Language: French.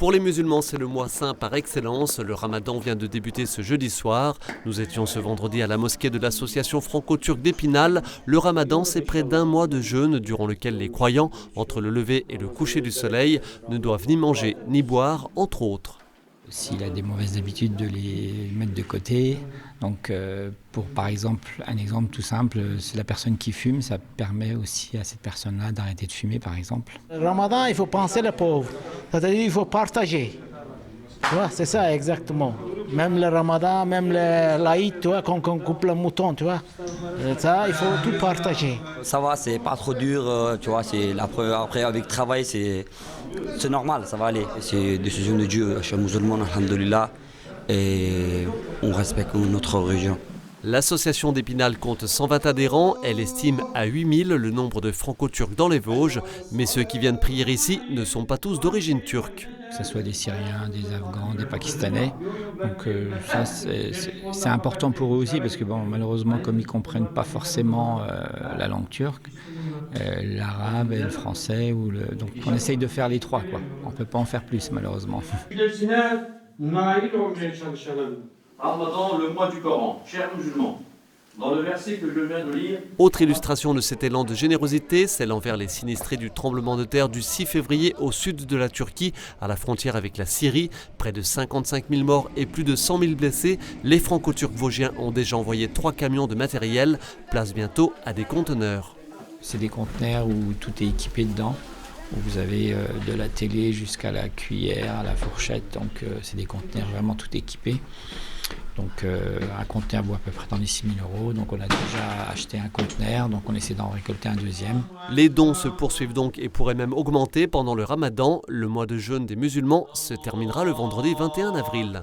Pour les musulmans, c'est le mois saint par excellence. Le ramadan vient de débuter ce jeudi soir. Nous étions ce vendredi à la mosquée de l'association franco-turque d'Épinal. Le ramadan, c'est près d'un mois de jeûne durant lequel les croyants, entre le lever et le coucher du soleil, ne doivent ni manger ni boire, entre autres. S'il a des mauvaises habitudes, de les mettre de côté. Donc, pour par exemple, un exemple tout simple, c'est la personne qui fume, ça permet aussi à cette personne-là d'arrêter de fumer, par exemple. Le Ramadan, il faut penser les pauvres, c'est-à-dire il faut partager. Tu vois, c'est ça exactement. Même le Ramadan, même l'Aïd, tu vois, quand on coupe le mouton, tu vois, ça, il faut tout partager. Ça va, c'est pas trop dur, tu vois, après avec le travail, c'est normal, ça va aller. C'est une décision de Dieu, je suis musulman, alhamdoulilah, et on respecte notre religion. L'association d'Épinal compte 120 adhérents. Elle estime à 8000 le nombre de franco-turcs dans les Vosges. Mais ceux qui viennent prier ici ne sont pas tous d'origine turque. Que ce soit des Syriens, des Afghans, des Pakistanais. Donc ça, c'est important pour eux aussi parce que bon, malheureusement, comme ils ne comprennent pas forcément la langue turque, l'arabe et le français, donc on essaye de faire les trois, quoi. On ne peut pas en faire plus, malheureusement. Ramadan, le mois du Coran, chers musulmans, dans le verset que je viens de lire. Autre illustration de cet élan de générosité, celle envers les sinistrés du tremblement de terre du 6 février au sud de la Turquie, à la frontière avec la Syrie. Près de 55 000 morts et plus de 100 000 blessés. Les franco-turcs vosgiens ont déjà envoyé 3 camions de matériel, place bientôt à des conteneurs. C'est des conteneurs où tout est équipé dedans. Où vous avez de la télé jusqu'à la cuillère, la fourchette, donc c'est des conteneurs vraiment tout équipés. Donc un conteneur vaut à peu près dans les 6 000 €, donc on a déjà acheté un conteneur, donc on essaie d'en récolter un deuxième. Les dons se poursuivent donc et pourraient même augmenter pendant le ramadan. Le mois de jeûne des musulmans se terminera le vendredi 21 avril.